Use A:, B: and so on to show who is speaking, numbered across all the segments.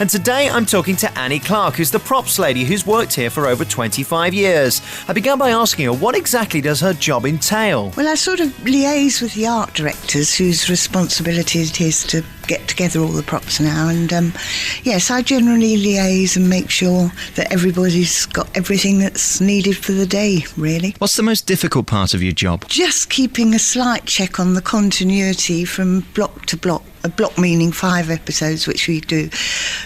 A: And today I'm talking to Annie Clark, who's the props lady who's worked here for over 25 years. I began by asking her, what exactly does her job entail?
B: Well, I sort of liaise with the art directors whose responsibility it is to get together all the props now, and yes, I generally liaise and make sure that everybody's got everything that's needed for the day, really.
A: What's the most difficult part of your job?
B: Just keeping a slight check on the continuity from block to block. A block meaning 5 episodes, which we do,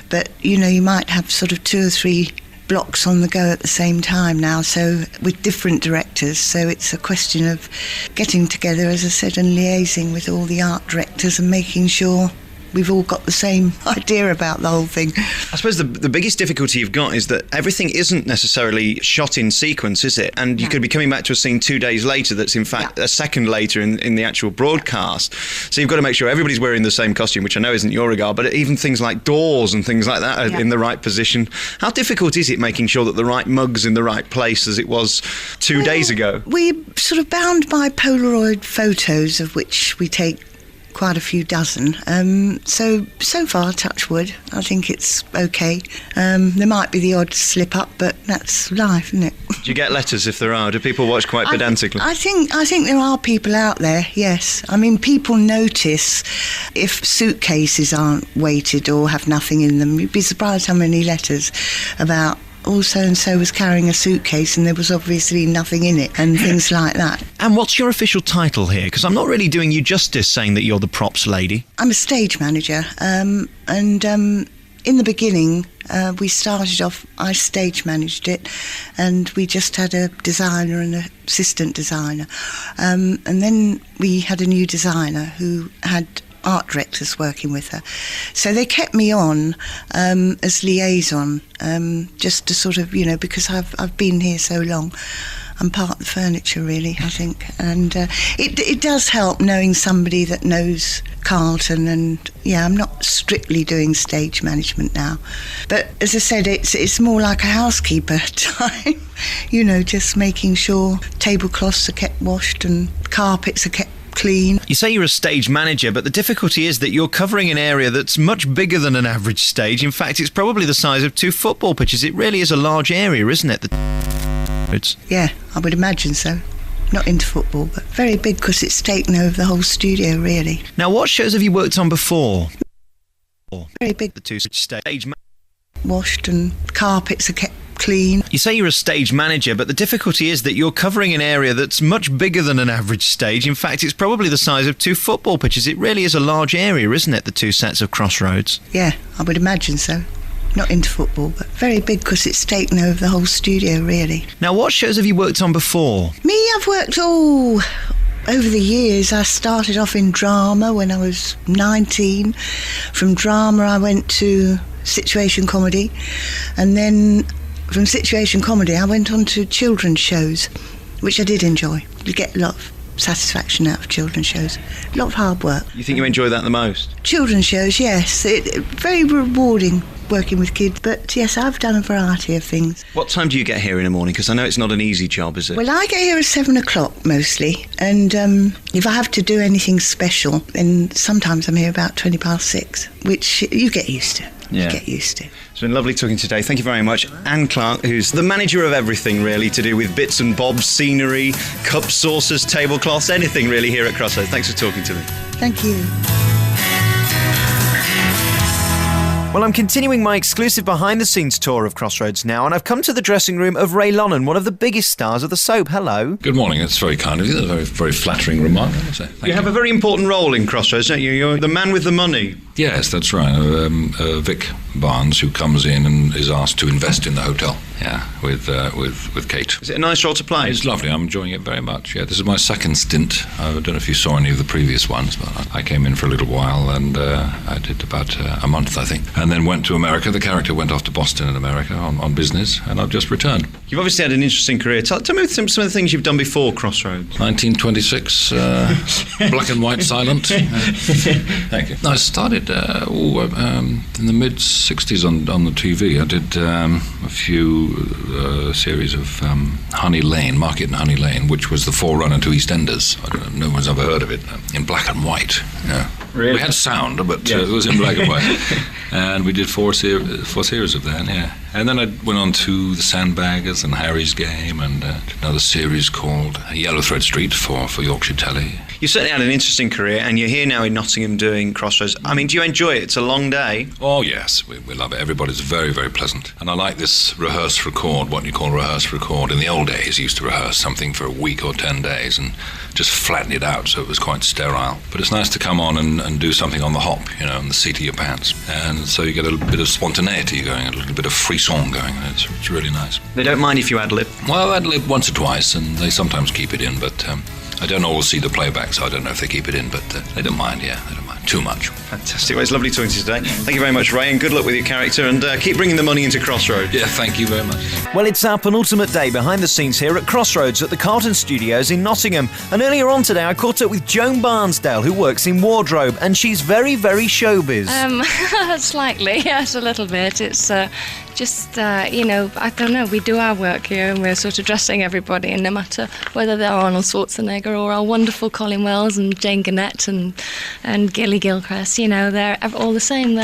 B: but you might have sort of 2 or 3 blocks on the go at the same time now, so with different directors, so it's a question of getting together, as I said, and liaising with all the art directors and making sure we've all got the same idea about the whole thing.
A: I suppose the biggest difficulty you've got is that everything isn't necessarily shot in sequence, is it? And you could be coming back to a scene 2 days later that's in fact a second later in the actual broadcast. So you've got to make sure everybody's wearing the same costume, which I know isn't your regard, but even things like doors and things like that are in the right position. How difficult is it making sure that the right mug's in the right place as it was 2 days ago?
B: We're sort of bound by Polaroid photos, of which we take quite a few dozen. So far, touch wood, I think it's okay. There might be the odd slip up, but that's life, isn't it?
A: Do you get letters if there are? Do people watch quite pedantically?
B: I think there are people out there, yes. I mean, people notice if suitcases aren't weighted or have nothing in them. You'd be surprised how many letters about so-and-so was carrying a suitcase and there was obviously nothing in it, and things like that.
A: And what's your official title here? Because I'm not really doing you justice saying that you're the props lady.
B: I'm a stage manager, and in the beginning, we started off, I stage managed it, and we just had a designer and an assistant designer. And then we had a new designer who had art directors working with her. So they kept me on as liaison, just to sort of, because I've been here so long. I'm part of the furniture, really, I think. And it does help knowing somebody that knows Carlton, and I'm not strictly doing stage management now. But as I said, it's more like a housekeeper time, just making sure tablecloths are kept washed and carpets are kept clean.
A: You say you're a stage manager, but the difficulty is that you're covering an area that's much bigger than an average stage. In fact, it's probably the size of 2 football pitches. It really is a large area, isn't it?
B: Yeah, I would imagine so. Not into football, but very big because it's taken over the whole studio, really.
A: Now, what shows have you worked on before?
B: Very big.
A: The 2 stage
B: washed and carpets are kept clean.
A: You say you're a stage manager, but the difficulty is that you're covering an area that's much bigger than an average stage. In fact, it's probably the size of 2 football pitches. It really is a large area, isn't it, the 2 sets of Crossroads?
B: Yeah, I would imagine so. Not into football, but very big because it's taken over the whole studio, really.
A: Now, what shows have you worked on before?
B: Me, I've worked over the years. I started off in drama when I was 19. From drama, I went to situation comedy, and then from situation comedy, I went on to children's shows, which I did enjoy. You get a lot of satisfaction out of children's shows. A lot of hard work.
A: You think you enjoy that the most?
B: Children's shows, yes. Very rewarding working with kids. But yes, I've done a variety of things.
A: What time do you get here in the morning? Because I know it's not an easy job, is it?
B: Well, I get here at 7 o'clock mostly. And if I have to do anything special, then sometimes I'm here about 20 past 6, which you get used to.
A: Yeah.
B: You get used to.
A: It's been lovely talking today. Thank you very much. Anne Clark, who's the manager of everything, really, to do with bits and bobs, scenery, cups, saucers, tablecloths, anything really here at Crossroads. Thanks for talking to me.
B: Thank you.
A: Well, I'm continuing my exclusive behind-the-scenes tour of Crossroads now, and I've come to the dressing room of Ray Lonnan, one of the biggest stars of the soap. Hello.
C: Good morning. It's very kind of you. That's a very, very flattering remark, I would say. Thank you.
A: You have a very important role in Crossroads, don't you? You're the man with the money.
C: Yes, that's right. Vic Barnes, who comes in and is asked to invest in the hotel. Yeah, with Kate.
A: Is it a nice role to play?
C: It's lovely. I'm enjoying it very much. Yeah, this is my second stint. I don't know if you saw any of the previous ones, but I came in for a little while, and I did about a month, I think, and then went to America. The character went off to Boston in America on business, and I've just returned.
A: You've obviously had an interesting career. Tell me some of the things you've done before Crossroads.
C: 1926, black and white, silent. Thank you. I started in the mid-60s on the TV. I did a few series of Honey Lane, Market and Honey Lane, which was the forerunner to EastEnders. I don't know, no one's ever heard of it. In black and white, yeah.
D: Really?
C: We had sound, but it was in black and white. And we did four series of that, yeah. And then I went on to The Sandbaggers and Harry's Game, and another series called Yellow Thread Street for Yorkshire Telly.
A: You certainly had an interesting career, and you're here now in Nottingham doing Crossroads. I mean, do you enjoy it? It's a long day.
C: Oh, yes, we love it. Everybody's very, very pleasant. And I like this rehearse record, what you call rehearse record. In the old days, you used to rehearse something for a week or 10 days and just flatten it out, so it was quite sterile. But it's nice to come on and do something on the hop, on the seat of your pants. And so you get a little bit of spontaneity going, a little bit of frisson going. It's really nice.
A: They don't mind if you ad-lib?
C: Well, ad-lib once or twice, and they sometimes keep it in, but I don't always see the playback, so I don't know if they keep it in, but they don't mind, they don't mind too much.
A: Fantastic. Well, it's lovely talking to you today. Thank you very much, Ray, and good luck with your character, and keep bringing the money into Crossroads.
C: Yeah, thank you very much.
E: Well, it's our penultimate day behind the scenes here at Crossroads at the Carlton Studios in Nottingham. And earlier on today, I caught up with Joan Barnsdale, who works in wardrobe, and she's very, very showbiz.
F: Slightly, yes, a little bit. It's just, I don't know, we do our work here and we're sort of dressing everybody, and no matter whether they're Arnold Schwarzenegger or our wonderful Colleen Wells and Jane Gannett and Gilly Gilchrist, they're all the same.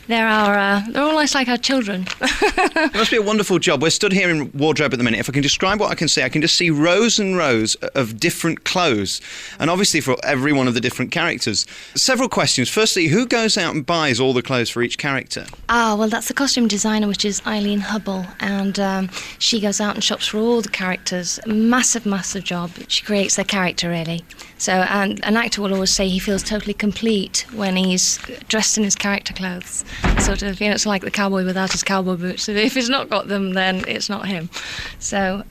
F: They're almost like our children.
A: It must be a wonderful job. We're stood here in wardrobe at the minute. If I can describe what I can see, I can just see rows and rows of different clothes, and obviously for every one of the different characters. Several questions. Firstly, who goes out and buys all the clothes for each character?
F: Well, that's the costume designer, which is Eileen Hubble, and she goes out and shops for all the characters. Massive, massive job. She creates their character, really. So, and an actor will always say he feels totally complete when he's dressed in his character clothes. Sort of, it's like the cowboy without his cowboy boots. If he's not got them, then it's not him. So,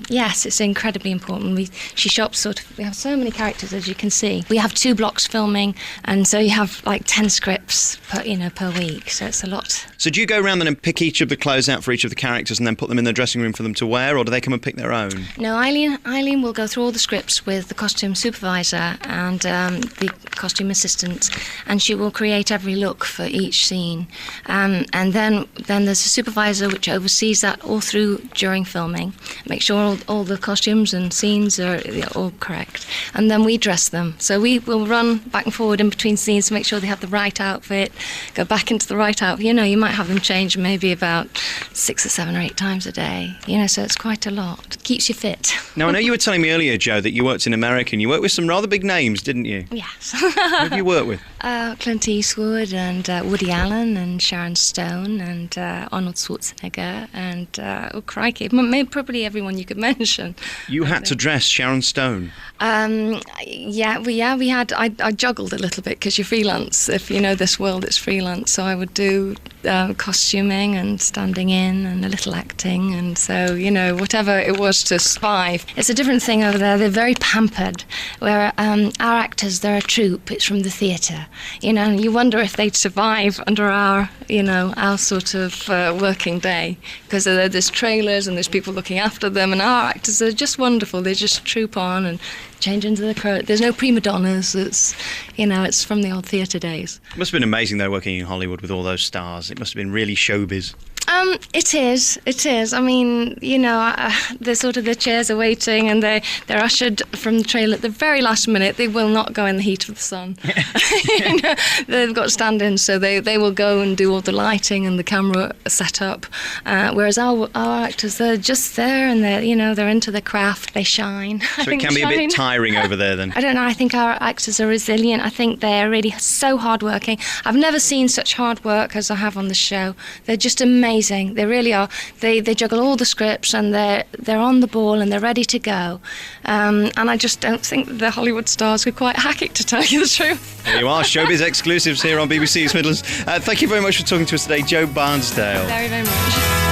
F: yes, it's incredibly important. She shops we have so many characters, as you can see. We have 2 blocks filming, and so you have like 10 scripts per week, so it's a lot.
A: So do you go around then and pick each of the clothes out for each of the characters and then put them in the dressing room for them to wear, or do they come and pick their own?
F: No, Eileen will go through all the scripts with the costume supervisor and the costume assistant, and she will create every look for each scene. And then there's a supervisor which oversees that all through during filming, make sure all the costumes and scenes are all correct. And then we dress them. So we will run back and forward in between scenes to make sure they have the right outfit, go back into the right outfit. You might have them change maybe about 6 or 7 or 8 times a day. So it's quite a lot. Keeps you fit.
A: Now, I know you were telling me earlier, Jo, that you worked in America, and you worked with some rather big names, didn't you?
F: Yes.
A: Who have you worked with?
F: Clint Eastwood and Woody Allen and Sharon Stone and Arnold Schwarzenegger and, crikey, probably everyone you could mention.
A: You had to dress Sharon Stone?
F: We had. I juggled a little bit because you're freelance. If you know this world, it's freelance. So I would do costuming and standing in and a little acting, and so whatever it was to survive. It's a different thing over there. They're very pampered. Where our actors, they're a troupe. It's from the theatre. And you wonder if they'd survive under our sort of working day, because there's trailers and there's people looking after them, and our actors are just wonderful. They just troop on and change into the current. There's no prima donnas. It's it's from the old theatre days.
A: It must have been amazing though, working in Hollywood with all those stars. It must have been really showbiz.
F: It is. I mean, the chairs are waiting, and they're ushered from the trailer at the very last minute. They will not go in the heat of the sun. They've got stand-ins, so they will go and do all the lighting and the camera setup. Whereas our actors, they're just there, and they're into the craft. They shine.
A: So it can be a bit tiring over there then.
F: I don't know. I think our actors are resilient. I think they're really so hardworking. I've never seen such hard work as I have on the show. They're just amazing. They really are. They juggle all the scripts, and they're on the ball, and they're ready to go. And I just don't think the Hollywood stars could quite hack it, to tell you the truth.
A: There you are, showbiz exclusives here on BBC East Midlands. Thank you very much for talking to us today, Jo Barnsdale.
F: Very, very much.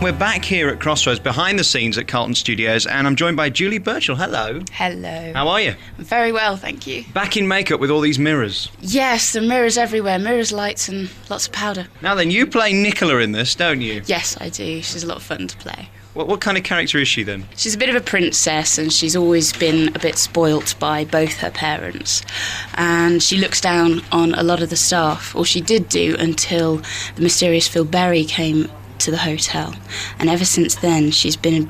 A: We're back here at Crossroads, behind the scenes at Carlton Studios, and I'm joined by Julie Burchill. Hello.
G: Hello.
A: How are you?
G: Very well, thank you.
A: Back in makeup with all these mirrors.
G: Yes, the mirrors everywhere. Mirrors, lights, and lots of powder.
A: Now then, you play Nicola in this, don't you?
G: Yes, I do. She's a lot of fun to play.
A: What kind of character is she then?
G: She's a bit of a princess, and she's always been a bit spoilt by both her parents. And she looks down on a lot of the staff, or she did do, until the mysterious Phil Berry came to the hotel. And ever since then, she's been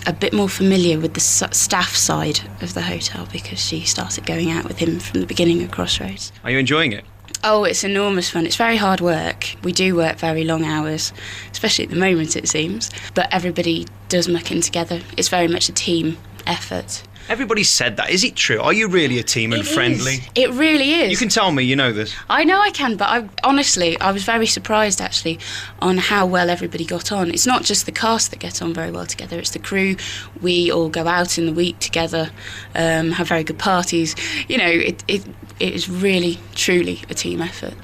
G: a bit more familiar with the staff side of the hotel because she started going out with him from the beginning of Crossroads.
A: Are you enjoying it?
G: Oh, it's enormous fun. It's very hard work. We do work very long hours, especially at the moment, it seems. But everybody does muck in together. It's very much a team effort.
A: Everybody said that. Is it true? Are you really a team and friendly?
G: It really is.
A: You can tell me, you know this.
G: I know I can, but I was very surprised actually on how well everybody got on. It's not just the cast that get on very well together, it's the crew. We all go out in the week together, have very good parties. You know, it is really, truly a team effort.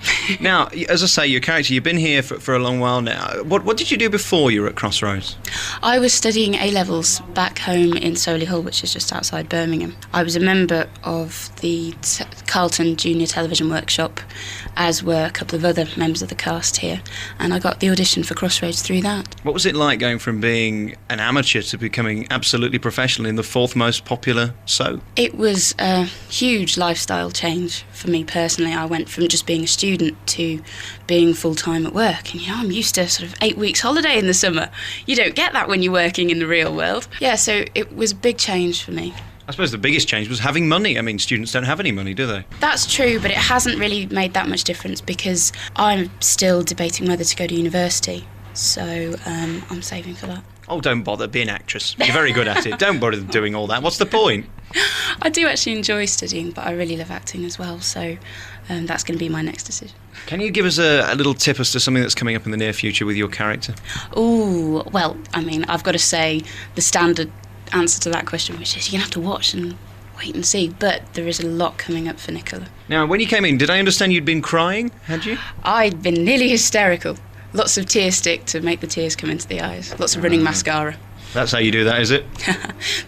A: Now, as I say, your character, you've been here for a long while now. What did you do before you were at Crossroads?
G: I was studying A-levels back home in Solihull, which is just outside Birmingham. I was a member of the Carlton Junior Television Workshop, as were a couple of other members of the cast here, and I got the audition for Crossroads through that.
A: What was it like going from being an amateur to becoming absolutely professional in the fourth most popular soap?
G: It was a huge lifestyle change for me personally. I went from just being a student to being full-time at work, and I'm used to sort of 8 weeks holiday in the summer. You don't get that when you're working in the real world. Yeah, so it was a big change for me.
A: I suppose the biggest change was having money. I mean, students don't have any money, do they?
G: That's true, but it hasn't really made that much difference because I'm still debating whether to go to university. So I'm saving for that.
A: Oh, don't bother, be an actress. You're very good at it. Don't bother doing all that. What's the point?
G: I do actually enjoy studying, but I really love acting as well, so that's going to be my next decision.
A: Can you give us a little tip as to something that's coming up in the near future with your character?
G: Ooh, well, I mean, I've got to say the standard answer to that question, which is you're going to have to watch and wait and see, but there is a lot coming up for Nicola.
A: Now, when you came in, did I understand you'd been crying, had you?
G: I'd been nearly hysterical. Lots of tear stick to make the tears come into the eyes. Lots of running mascara.
A: That's how you do that, is it?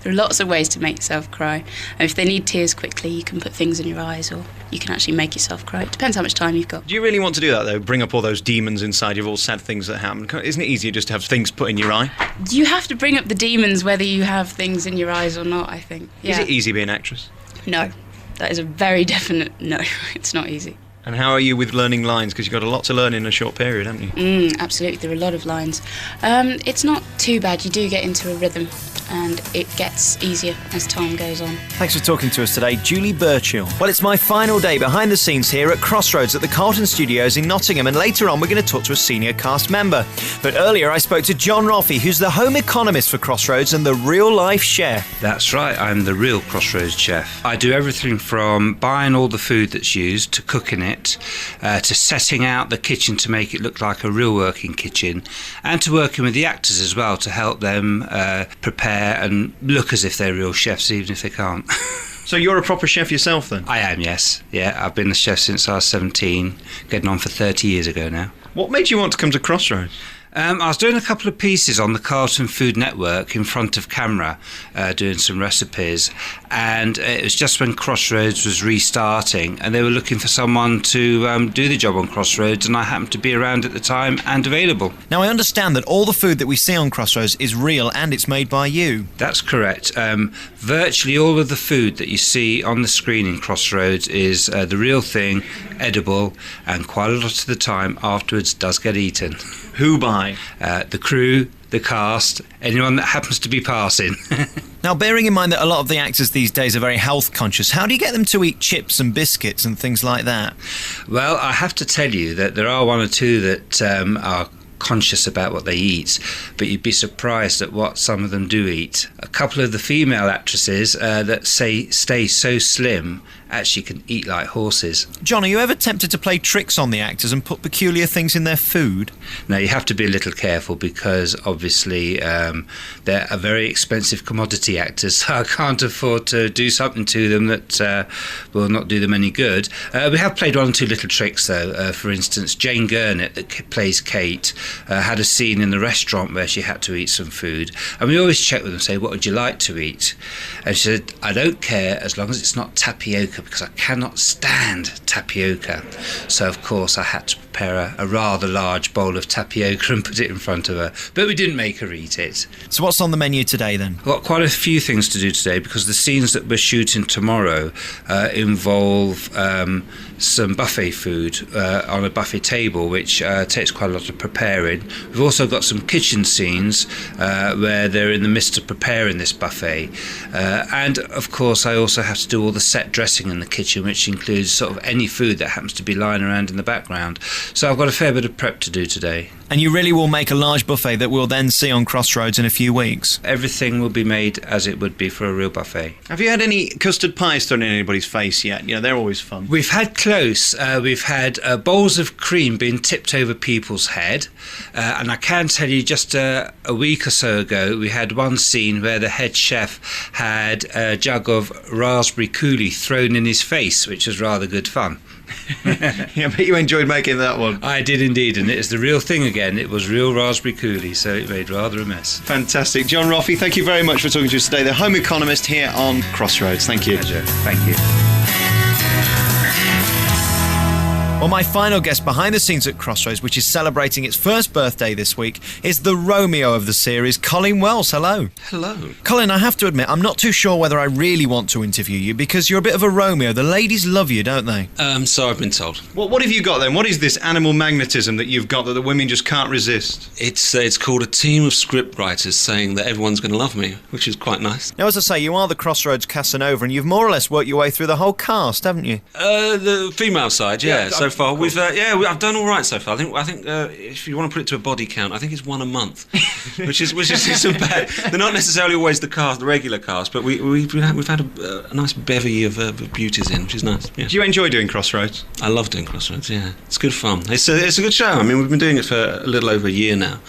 G: There are lots of ways to make yourself cry. And if they need tears quickly, you can put things in your eyes or you can actually make yourself cry. It depends how much time you've got.
A: Do you really want to do that, though? Bring up all those demons inside you, all sad things that happen? Isn't it easier just to have things put in your eye?
G: You have to bring up the demons whether you have things in your eyes or not, I think. Yeah.
A: Is it easy being an actress?
G: No. That is a very definite no. It's not easy.
A: And how are you with learning lines? Because you've got a lot to learn in a short period, haven't you?
G: Absolutely, there are a lot of lines. It's not too bad. You do get into a rhythm and it gets easier as time goes on.
E: Thanks for talking to us today, Julie Burchill. Well, it's my final day behind the scenes here at Crossroads at the Carlton Studios in Nottingham, and later on we're going to talk to a senior cast member. But earlier I spoke to John Roffey, who's the home economist for Crossroads and the real-life chef.
D: That's right, I'm the real Crossroads chef. I do everything from buying all the food that's used to cooking it, to setting out the kitchen to make it look like a real working kitchen, and to working with the actors as well to help them prepare and look as if they're real chefs even if they can't.
A: So you're a proper chef yourself then?
D: I am, yes. Yeah, I've been a chef since I was 17, getting on for 30 years ago now.
A: What made you want to come to Crossroads?
D: I was doing a couple of pieces on the Carlton Food Network in front of camera, doing some recipes, and it was just when Crossroads was restarting and they were looking for someone to do the job on Crossroads, and I happened to be around at the time and available.
E: Now, I understand that all the food that we see on Crossroads is real and it's made by you.
D: That's correct. Virtually all of the food that you see on the screen in Crossroads is the real thing, edible, and quite a lot of the time afterwards does get eaten.
A: Who by?
D: The crew, the cast, anyone that happens to be passing.
E: Now, bearing in mind that a lot of the actors these days are very health conscious, how do you get them to eat chips and biscuits and things like that?
D: Well, I have to tell you that there are one or two that are conscious about what they eat, but you'd be surprised at what some of them do eat. A couple of the female actresses that stay so slim actually can eat like horses.
E: John, are you ever tempted to play tricks on the actors and put peculiar things in their food?
D: Now, you have to be a little careful because obviously they're a very expensive commodity actors, so I can't afford to do something to them that will not do them any good. We have played one or two little tricks though. For instance, Jane Gurnett, that plays Kate, had a scene in the restaurant where she had to eat some food, and we always check with them, say, what would you like to eat? And she said, I don't care as long as it's not tapioca, because I cannot stand tapioca. So of course I had to prepare prepare a rather large bowl of tapioca and put it in front of her. But we didn't make her eat it.
E: So what's on the menu today then?
D: I've got quite a few things to do today because the scenes that we're shooting tomorrow involve some buffet food on a buffet table, which takes quite a lot of preparing. We've also got some kitchen scenes where they're in the midst of preparing this buffet. And of course, I also have to do all the set dressing in the kitchen, which includes sort of any food that happens to be lying around in the background. So I've got a fair bit of prep to do today.
E: And you really will make a large buffet that we'll then see on Crossroads in a few weeks?
D: Everything will be made as it would be for a real buffet.
A: Have you had any custard pies thrown in anybody's face yet? You know, they're always fun.
D: We've had close. We've had bowls of cream being tipped over people's head. And I can tell you, just a week or so ago, we had one scene where the head chef had a jug of raspberry coulis thrown in his face, which was rather good fun.
A: Yeah, but you enjoyed making that one.
D: I did indeed, and it is the real thing again. It was real raspberry coulis, so it made rather a mess.
A: Fantastic. John Roffey, thank you very much for talking to us today. The Home Economist here on Crossroads. Thank you.
D: Pleasure. Thank you.
E: Well, my final guest behind the scenes at Crossroads, which is celebrating its first birthday this week, is the Romeo of the series, Colleen Wells. Hello.
H: Hello.
E: Colin, I have to admit, I'm not too sure whether I really want to interview you because you're a bit of a Romeo. The ladies love you, don't they?
H: So I've been told.
A: What have you got then? What is this animal magnetism that you've got that the women just can't resist?
H: It's called a team of script writers saying that everyone's going to love me, which is quite nice.
E: Now, as I say, you are the Crossroads Casanova, and you've more or less worked your way through the whole cast, haven't you?
H: The female side, yeah. So far, we've I've done all right so far. I think if you want to put it to a body count, I think it's one a month, which isn't bad. They're not necessarily always the regular cast, but we've had a nice bevy of beauties in, which is nice. Yeah.
A: Do you enjoy doing Crossroads?
H: I love doing Crossroads. Yeah, it's good fun. It's a good show. I mean, we've been doing it for a little over a year now,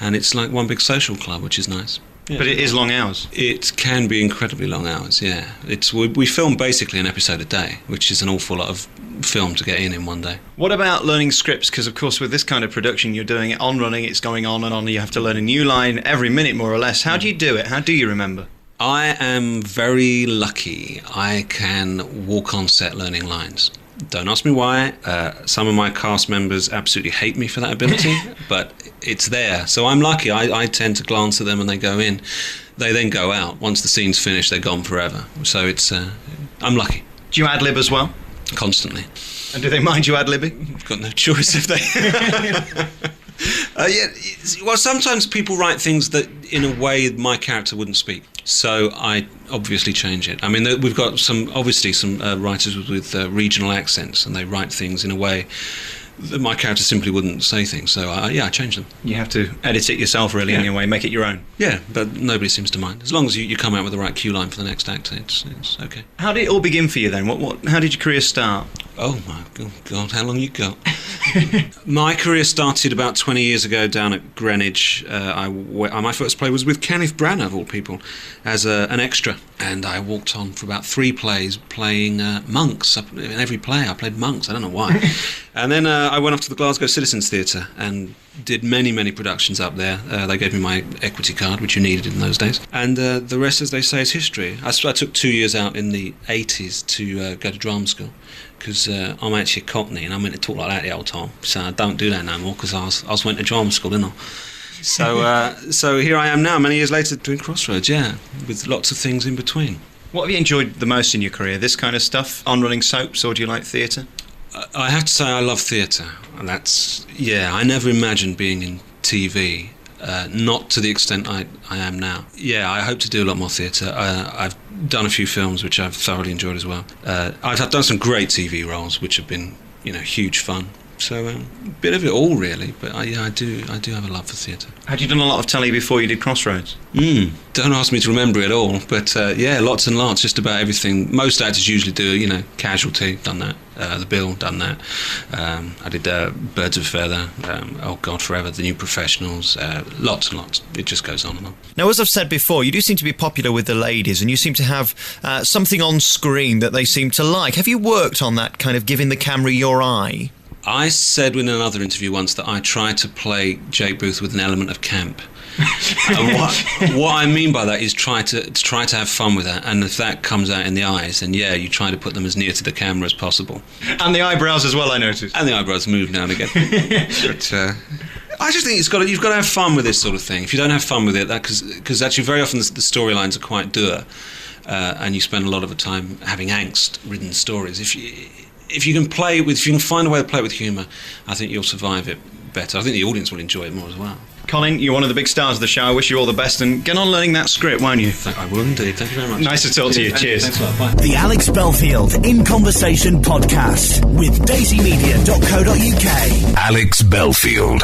H: and it's like one big social club, which is nice. Yeah.
A: But it is long hours.
H: It can be incredibly long hours, yeah. We film basically an episode a day, which is an awful lot of film to get in one day.
A: What about learning scripts? Because, of course, with this kind of production, you're doing it on running, it's going on and on, you have to learn a new line every minute, more or less. How do you do it? How do you remember?
H: I am very lucky. I can walk on set learning lines. Don't ask me why. Some of my cast members absolutely hate me for that ability, but it's there. So I'm lucky. I tend to glance at them and they go in. They then go out. Once the scene's finished, they're gone forever. So I'm lucky.
A: Do you ad-lib as well?
H: Constantly.
A: And do they mind you ad-libbing?
H: I've got no choice if they... Well, sometimes people write things that, in a way, my character wouldn't speak. So I obviously change it. I mean, we've got some writers with regional accents, and they write things in a way that my character simply wouldn't say things. So I change them.
A: You have to edit it yourself, really, in a way, make it your own.
H: Yeah, but nobody seems to mind. As long as you come out with the right cue line for the next act, it's okay.
A: How did it all begin for you then? How did your career start?
H: Oh my God, how long you got? My career started about 20 years ago down at Greenwich. My first play was with Kenneth Branagh, of all people, as an extra. And I walked on for about 3 plays playing monks. In every play I played monks, I don't know why. And then I went off to the Glasgow Citizens Theatre and did many, many productions up there. They gave me my equity card, which you needed in those days. And the rest, as they say, is history. I took 2 years out in the 80s to go to drama school, because I'm actually a Cockney and I meant to talk like that the old time. So I don't do that no more, because I was went to drama school, didn't I? So here I am now, many years later, doing Crossroads, yeah, with lots of things in between.
A: What have you enjoyed the most in your career? This kind of stuff, on-running soaps, or do you like theatre?
H: I have to say I love theatre. And I never imagined being in TV, not to the extent I am now. Yeah, I hope to do a lot more theatre. I've done a few films which I've thoroughly enjoyed as well. I've done some great TV roles which have been, huge fun. So a bit of it all, really. But I do have a love for theatre.
A: Had you done a lot of telly before you did Crossroads?
H: Don't ask me to remember it all, but lots and lots, just about everything. Most actors usually do, Casualty, done that. The Bill, done that. I did Birds of a Feather, Oh God, Forever, The New Professionals, lots and lots. It just goes on and on.
E: Now, as I've said before, you do seem to be popular with the ladies, and you seem to have something on screen that they seem to like. Have you worked on that, kind of giving the camera your eye?
H: I said in another interview once that I try to play Jake Booth with an element of camp, And what I mean by that is try to have fun with that, and if that comes out in the eyes, then you try to put them as near to the camera as possible.
A: And the eyebrows as well, I noticed.
H: And the eyebrows move now and again. But I just think you've got to have fun with this sort of thing. If you don't have fun with it, because actually very often the storylines are quite dour, and you spend a lot of the time having angst-ridden stories. If you can find a way to play it with humour, I think you'll survive it better. I think the audience will enjoy it more as well.
A: Colin, you're one of the big stars of the show. I wish you all the best, and get on learning that script, won't you?
H: I will indeed. Thank you very much.
A: Nice to talk to you. Cheers.
H: Thanks a lot. Bye.
I: The Alex Belfield In Conversation podcast with daisymedia.co.uk. Alex Belfield.